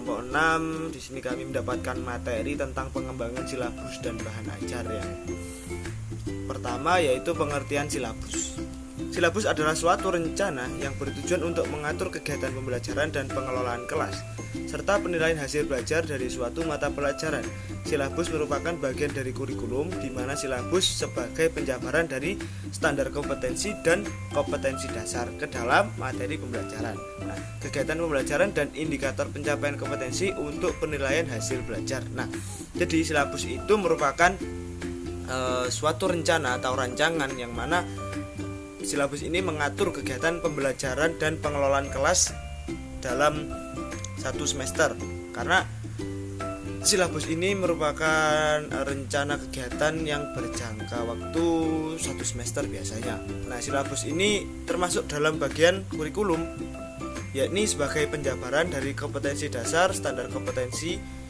kelompok 6. Di sini kami mendapatkan materi tentang pengembangan silabus dan bahan ajar. Yang pertama yaitu pengertian silabus. Silabus adalah suatu rencana yang bertujuan untuk mengatur kegiatan pembelajaran dan pengelolaan kelas, serta penilaian hasil belajar dari suatu mata pelajaran. Silabus merupakan bagian dari kurikulum, di mana silabus sebagai penjabaran dari standar kompetensi dan kompetensi dasar ke dalam materi pembelajaran. Nah, kegiatan pembelajaran dan indikator pencapaian kompetensi untuk penilaian hasil belajar. Nah, jadi silabus itu merupakan suatu rencana atau rancangan yang mana silabus ini mengatur kegiatan pembelajaran dan pengelolaan kelas dalam satu semester. Karena silabus ini merupakan rencana kegiatan yang berjangka waktu satu semester biasanya. Nah, silabus ini termasuk dalam bagian kurikulum, yakni sebagai penjabaran dari kompetensi dasar, standar kompetensi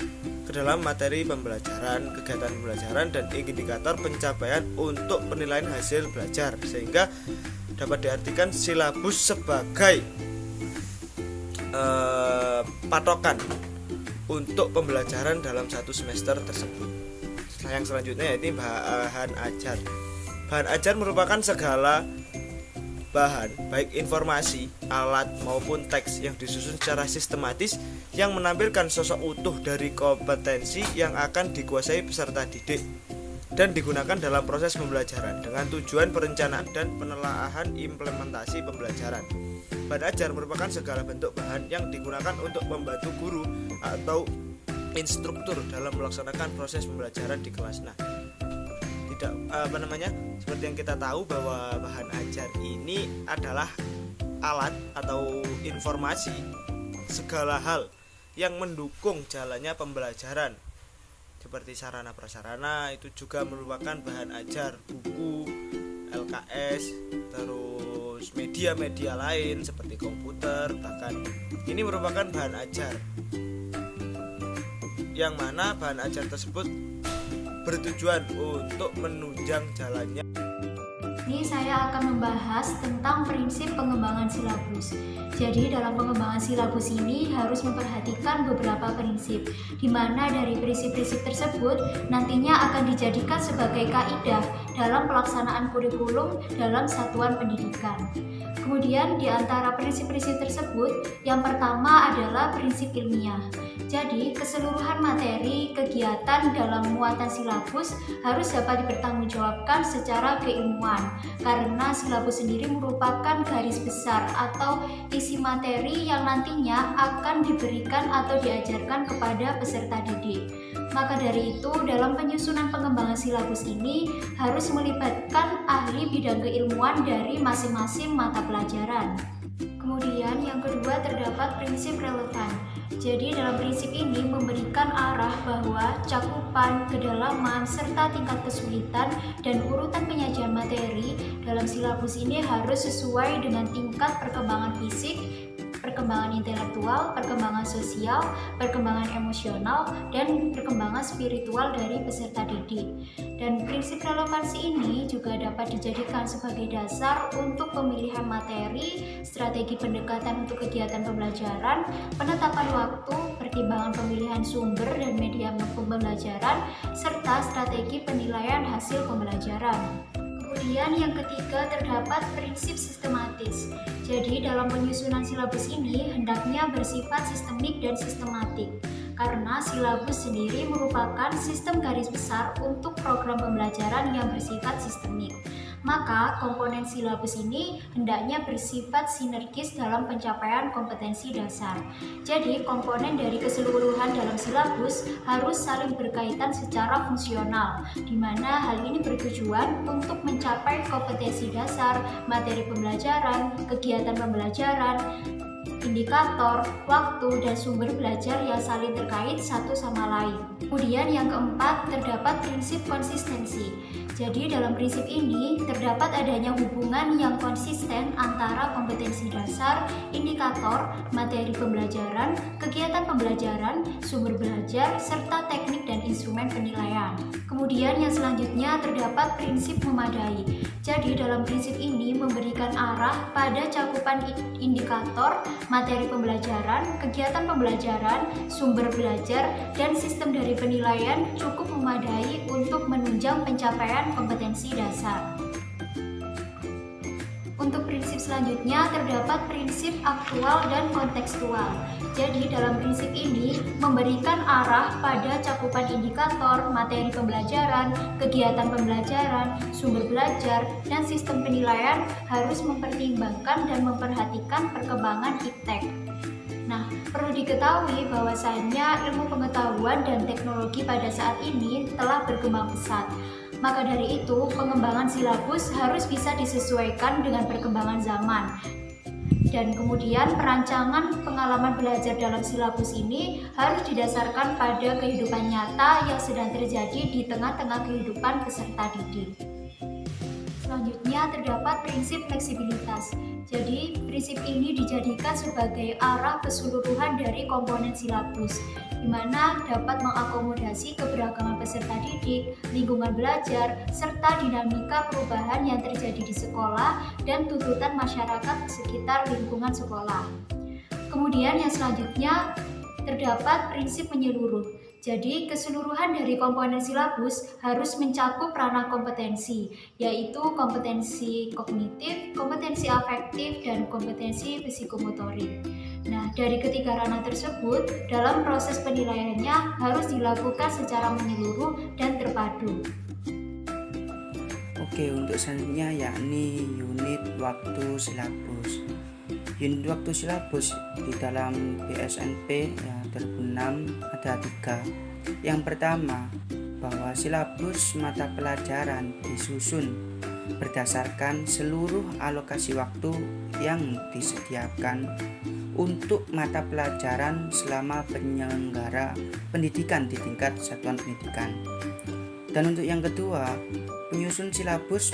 ke dalam materi pembelajaran, kegiatan pembelajaran, dan indikator pencapaian untuk penilaian hasil belajar. Sehingga dapat diartikan silabus sebagai patokan untuk pembelajaran dalam satu semester tersebut. Yang selanjutnya yaitu bahan ajar. Bahan ajar merupakan segala bahan, baik informasi, alat maupun teks yang disusun secara sistematis yang menampilkan sosok utuh dari kompetensi yang akan dikuasai peserta didik dan digunakan dalam proses pembelajaran dengan tujuan perencanaan dan penelaahan implementasi pembelajaran. Bahan ajar merupakan segala bentuk bahan yang digunakan untuk membantu guru atau instruktur dalam melaksanakan proses pembelajaran di kelas. Nah, seperti yang kita tahu bahwa bahan ajar ini adalah alat atau informasi, segala hal yang mendukung jalannya pembelajaran, seperti sarana prasarana itu juga merupakan bahan ajar. Buku, LKS, terus media-media lain seperti komputer, bahkan ini merupakan bahan ajar, yang mana bahan ajar tersebut bertujuan untuk menunjang jalannya. Ini saya akan membahas tentang prinsip pengembangan silabus. Jadi dalam pengembangan silabus ini harus memperhatikan beberapa prinsip, di mana dari prinsip-prinsip tersebut nantinya akan dijadikan sebagai kaidah dalam pelaksanaan kurikulum dalam satuan pendidikan. Kemudian di antara prinsip-prinsip tersebut, yang pertama adalah prinsip ilmiah. Jadi keseluruhan materi kegiatan dalam muatan silabus harus dapat dipertanggungjawabkan secara keilmuan, karena silabus sendiri merupakan garis besar atau isi materi yang nantinya akan diberikan atau diajarkan kepada peserta didik. Maka dari itu, dalam penyusunan pengembangan silabus ini harus melibatkan ahli bidang keilmuan dari masing-masing mata pelajaran. Kemudian yang kedua terdapat prinsip relevan. Jadi dalam prinsip ini memberikan arah bahwa cakupan, kedalaman, serta tingkat kesulitan dan urutan penyajian materi dalam silabus ini harus sesuai dengan tingkat perkembangan fisik, perkembangan intelektual, perkembangan sosial, perkembangan emosional, dan perkembangan spiritual dari peserta didik. Dan prinsip relevansi ini juga dapat dijadikan sebagai dasar untuk pemilihan materi, strategi pendekatan untuk kegiatan pembelajaran, penetapan waktu, pertimbangan pemilihan sumber dan media pembelajaran, serta strategi penilaian hasil pembelajaran. Kemudian yang ketiga terdapat prinsip sistematis. Jadi dalam penyusunan silabus ini hendaknya bersifat sistemik dan sistematik, karena silabus sendiri merupakan sistem garis besar untuk program pembelajaran yang bersifat sistemik. Maka komponen silabus ini hendaknya bersifat sinergis dalam pencapaian kompetensi dasar. Jadi komponen dari keseluruhan dalam silabus harus saling berkaitan secara fungsional, di mana hal ini bertujuan untuk mencapai kompetensi dasar, materi pembelajaran, kegiatan pembelajaran, indikator, waktu, dan sumber belajar yang saling terkait satu sama lain. Kemudian yang keempat terdapat prinsip konsistensi. Jadi dalam prinsip ini terdapat adanya hubungan yang konsisten antara kompetensi dasar, indikator, materi pembelajaran, kegiatan pembelajaran, sumber belajar, serta teknik dan instrumen penilaian. Kemudian yang selanjutnya terdapat prinsip memadai. Jadi dalam prinsip ini memberikan arah pada cakupan indikator, materi pembelajaran, kegiatan pembelajaran, sumber belajar, dan sistem dari penilaian cukup memadai untuk menunjang pencapaian kompetensi dasar. Untuk prinsip selanjutnya terdapat prinsip aktual dan kontekstual. Jadi dalam prinsip ini memberikan arah pada cakupan indikator, materi pembelajaran, kegiatan pembelajaran, sumber belajar, dan sistem penilaian harus mempertimbangkan dan memperhatikan perkembangan iptek. Nah, perlu diketahui bahwasannya ilmu pengetahuan dan teknologi pada saat ini telah berkembang pesat. Maka dari itu, pengembangan silabus harus bisa disesuaikan dengan perkembangan zaman. Dan kemudian perancangan pengalaman belajar dalam silabus ini harus didasarkan pada kehidupan nyata yang sedang terjadi di tengah-tengah kehidupan peserta didik. Selanjutnya terdapat prinsip fleksibilitas. Jadi, prinsip ini dijadikan sebagai arah keseluruhan dari komponen silabus, di mana dapat mengakomodasi keberagaman peserta didik, lingkungan belajar, serta dinamika perubahan yang terjadi di sekolah dan tuntutan masyarakat sekitar lingkungan sekolah. Kemudian yang selanjutnya terdapat prinsip menyeluruh. Jadi, keseluruhan dari komponen silabus harus mencakup ranah kompetensi, yaitu kompetensi kognitif, kompetensi afektif, dan kompetensi psikomotorik. Nah, dari ketiga ranah tersebut, dalam proses penilaiannya harus dilakukan secara menyeluruh dan terpadu. Oke, untuk selanjutnya yakni unit waktu silabus. Unit waktu silabus di dalam BSNP ya 2006 ada 3. Yang pertama, bahwa silabus mata pelajaran disusun berdasarkan seluruh alokasi waktu yang disediakan untuk mata pelajaran selama penyelenggara pendidikan di tingkat satuan pendidikan. Dan untuk yang kedua, penyusun silabus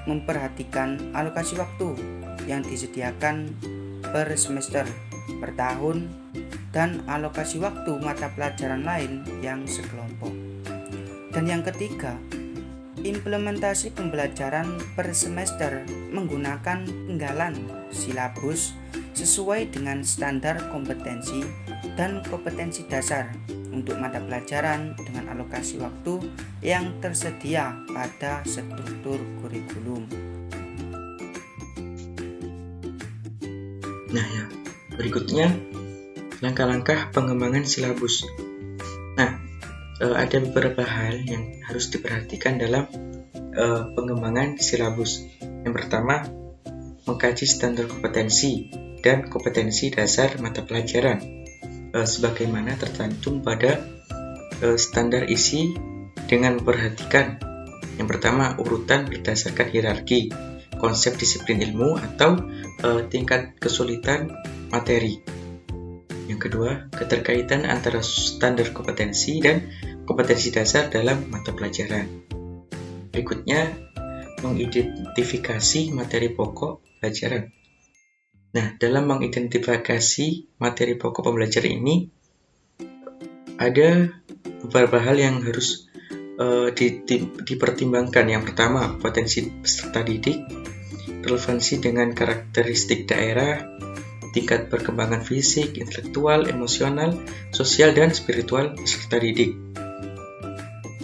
memperhatikan alokasi waktu yang disediakan per semester, per tahun, dan alokasi waktu mata pelajaran lain yang sekelompok. Dan yang ketiga, implementasi pembelajaran per semester menggunakan penggalan silabus sesuai dengan standar kompetensi dan kompetensi dasar untuk mata pelajaran dengan alokasi waktu yang tersedia pada struktur kurikulum. Nah ya, berikutnya langkah-langkah pengembangan silabus. Nah, ada beberapa hal yang harus diperhatikan dalam pengembangan silabus. Yang pertama, mengkaji standar kompetensi dan kompetensi dasar mata pelajaran sebagaimana tercantum pada standar isi dengan memperhatikan yang pertama urutan berdasarkan hierarki konsep disiplin ilmu atau tingkat kesulitan materi. Yang kedua, keterkaitan antara standar kompetensi dan kompetensi dasar dalam mata pelajaran. Berikutnya, mengidentifikasi materi pokok pelajaran. Nah, dalam mengidentifikasi materi pokok pembelajaran ini, ada beberapa hal yang harus dipertimbangkan. Yang pertama, potensi peserta didik, relevansi dengan karakteristik daerah, tingkat perkembangan fisik, intelektual, emosional, sosial, dan spiritual peserta didik.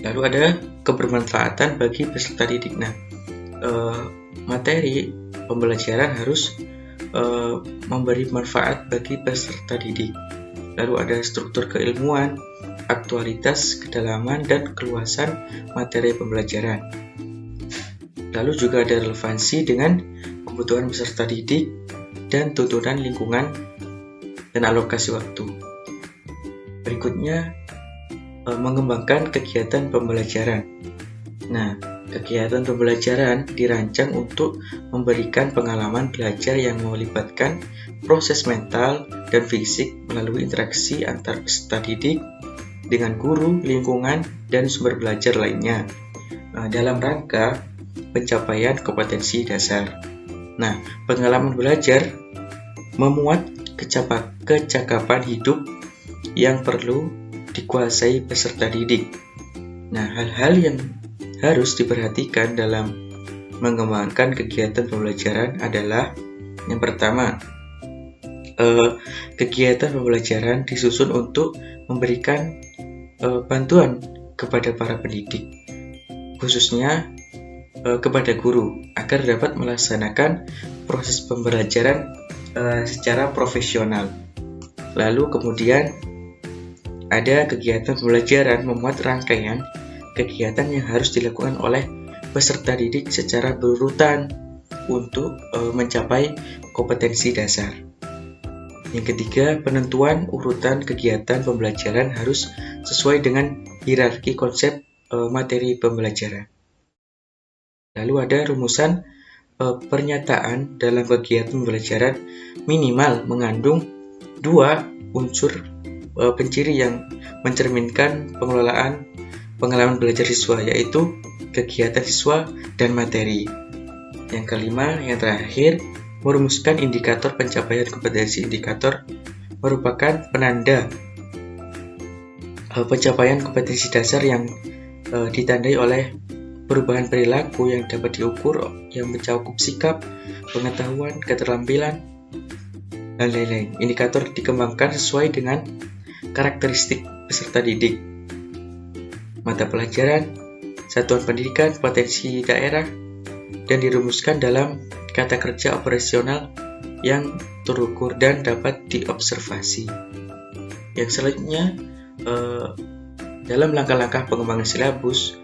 Lalu ada kebermanfaatan bagi peserta didik. Nah, materi pembelajaran harus memberi manfaat bagi peserta didik. Lalu ada struktur keilmuan, aktualitas, kedalaman, dan keluasan materi pembelajaran. Lalu juga ada relevansi dengan kebutuhan peserta didik dan tuntutan lingkungan dan alokasi waktu. Berikutnya, mengembangkan kegiatan pembelajaran. Nah, kegiatan pembelajaran dirancang untuk memberikan pengalaman belajar yang melibatkan proses mental dan fisik melalui interaksi antar peserta didik dengan guru, lingkungan, dan sumber belajar lainnya dalam rangka pencapaian kompetensi dasar. Nah, pengalaman belajar memuat kecakapan hidup yang perlu dikuasai peserta didik. Nah, hal-hal yang harus diperhatikan dalam mengembangkan kegiatan pembelajaran adalah yang pertama, kegiatan pembelajaran disusun untuk memberikan bantuan kepada para pendidik, khususnya kepada guru, agar dapat melaksanakan proses pembelajaran secara profesional. Lalu kemudian ada kegiatan pembelajaran memuat rangkaian kegiatan yang harus dilakukan oleh peserta didik secara berurutan untuk mencapai kompetensi dasar. Yang ketiga, penentuan urutan kegiatan pembelajaran harus sesuai dengan hierarki konsep materi pembelajaran. Lalu ada rumusan pernyataan dalam kegiatan pembelajaran minimal mengandung 2 unsur penciri yang mencerminkan pengelolaan pengalaman belajar siswa, yaitu kegiatan siswa dan materi. Yang kelima, yang terakhir, merumuskan indikator pencapaian kompetensi. Indikator merupakan penanda pencapaian kompetensi dasar yang ditandai oleh perubahan perilaku yang dapat diukur, yang mencakup sikap, pengetahuan, keterampilan, dan lain-lain. Indikator dikembangkan sesuai dengan karakteristik peserta didik, mata pelajaran, satuan pendidikan, potensi daerah, dan dirumuskan dalam kata kerja operasional yang terukur dan dapat diobservasi. Yang selanjutnya, dalam langkah-langkah pengembangan silabus,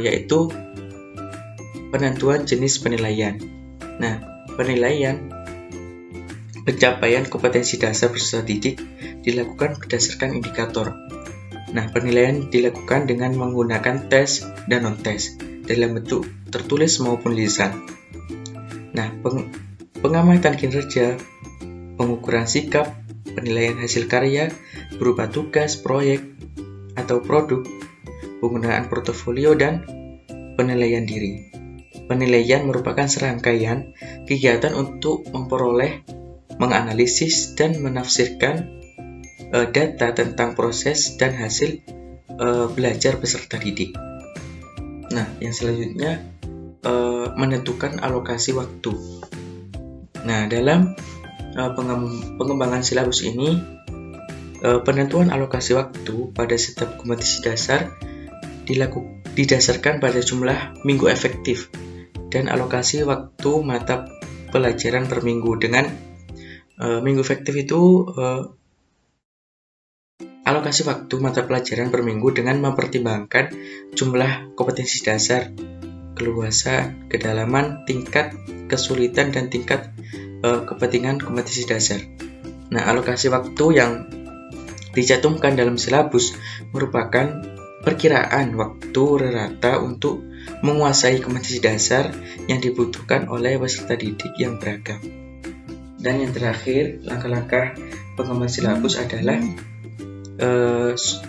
yaitu penentuan jenis penilaian. Nah, penilaian pencapaian kompetensi dasar peserta didik dilakukan berdasarkan indikator. Nah, penilaian dilakukan dengan menggunakan tes dan non-tes dalam bentuk tertulis maupun lisan. Nah, pengamatan kinerja, pengukuran sikap, penilaian hasil karya berupa tugas, proyek, atau produk, penggunaan portofolio, dan penilaian diri. Penilaian merupakan serangkaian kegiatan untuk memperoleh, menganalisis, dan menafsirkan data tentang proses dan hasil belajar peserta didik. Nah, yang selanjutnya menentukan alokasi waktu. Nah, dalam pengembangan silabus ini, penentuan alokasi waktu pada setiap kompetensi dasar didasarkan pada jumlah minggu efektif dan alokasi waktu mata pelajaran per minggu. Dengan minggu efektif itu alokasi waktu mata pelajaran per minggu dengan mempertimbangkan jumlah kompetensi dasar, keluasan, kedalaman, tingkat kesulitan, dan tingkat kepentingan kompetensi dasar. Nah, alokasi waktu yang dicantumkan dalam silabus merupakan perkiraan waktu rata untuk menguasai kompetensi dasar yang dibutuhkan oleh peserta didik yang beragam. Dan yang terakhir, langkah-langkah pengembangan silabus adalah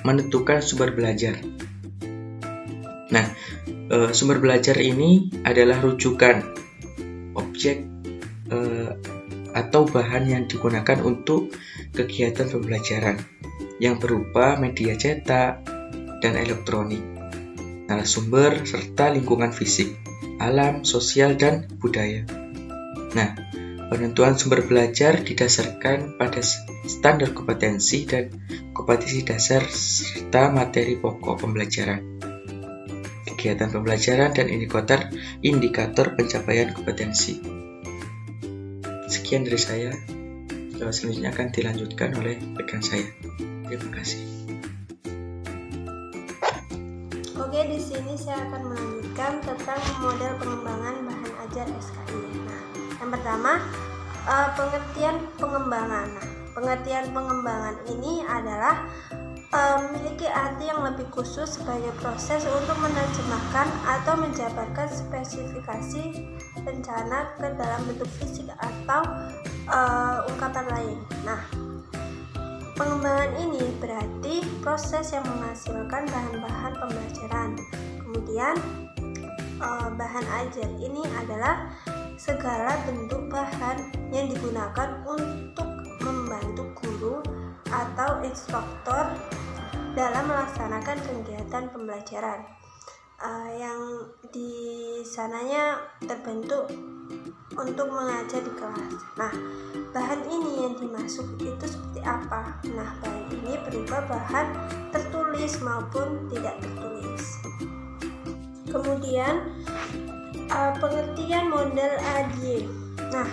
menentukan sumber belajar. Nah, sumber belajar ini adalah rujukan, objek, atau bahan yang digunakan untuk kegiatan pembelajaran yang berupa media cetak dan elektronik, narasumber, serta lingkungan fisik, alam, sosial, dan budaya. Nah, penentuan sumber belajar didasarkan pada standar kompetensi dan kompetensi dasar serta materi pokok pembelajaran, kegiatan pembelajaran, dan indikator pencapaian kompetensi. Sekian dari saya. Selanjutnya akan dilanjutkan oleh rekan saya. Terima kasih. Oke, di sini saya akan melanjutkan tentang model pengembangan bahan ajar SKI. Nah, yang pertama, pengertian pengembangan. Nah, pengertian pengembangan ini adalah memiliki arti yang lebih khusus sebagai proses untuk menerjemahkan atau menjabarkan spesifikasi rencana ke dalam bentuk fisik atau ungkapan lain. Nah, pengembangan ini berarti proses yang menghasilkan bahan-bahan pembelajaran. Kemudian bahan ajar ini adalah segala bentuk bahan yang digunakan untuk membantu guru atau instruktur dalam melaksanakan kegiatan pembelajaran yang di sananya terbentuk untuk mengajar di kelas. Nah, bahan ini yang dimaksud itu seperti apa. Nah, bahan ini berupa bahan tertulis maupun tidak tertulis. Kemudian pengertian model ADIE. Nah,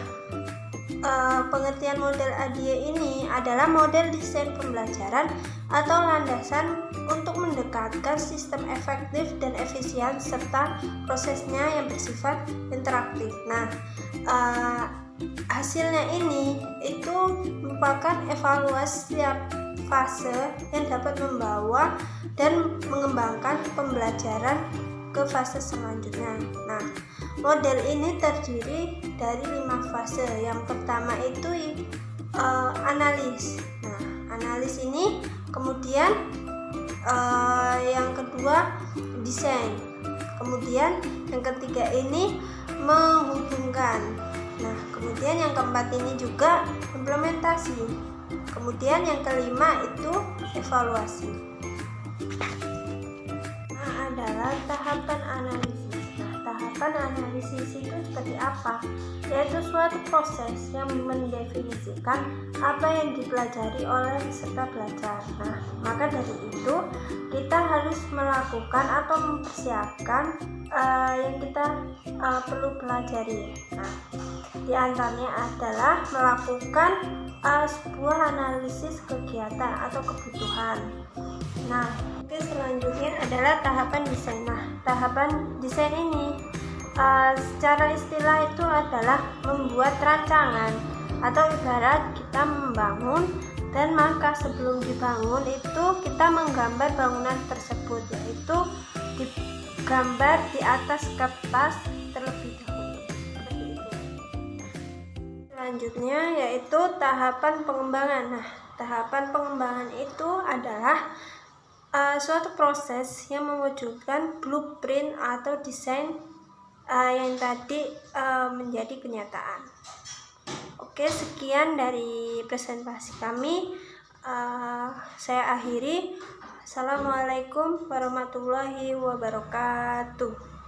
pengertian model ADIE ini adalah model desain pembelajaran atau landasan untuk mendekatkan sistem efektif dan efisien serta prosesnya yang bersifat interaktif. Nah, hasilnya ini itu merupakan evaluasi setiap fase yang dapat membawa dan mengembangkan pembelajaran ke fase selanjutnya. Nah, model ini terdiri dari 5 fase. Yang pertama itu analis. Nah, analis ini kemudian yang kedua desain. Kemudian yang ketiga ini menghubungkan. Nah, kemudian yang keempat ini juga implementasi. Kemudian yang kelima itu evaluasi. Nah, adalah tahapan analisis. Nah, tahapan analisis itu seperti apa? Yaitu suatu proses yang mendefinisikan apa yang dipelajari oleh peserta belajar. Nah, maka dari itu kita harus melakukan atau mempersiapkan yang kita perlu pelajari. Nah, di antaranya adalah melakukan sebuah analisis kegiatan atau kebutuhan. Nah, selanjutnya adalah tahapan desain. Nah, tahapan desain ini secara istilah itu adalah membuat rancangan atau ibarat kita membangun, dan maka sebelum dibangun itu kita menggambar bangunan tersebut, yaitu digambar di atas kertas terlebih dahulu. Seperti itu. Selanjutnya yaitu tahapan pengembangan. Nah, tahapan pengembangan itu adalah suatu proses yang mewujudkan blueprint atau desain yang tadi menjadi kenyataan. Oke, sekian dari presentasi kami. Saya akhiri. Assalamualaikum warahmatullahi wabarakatuh.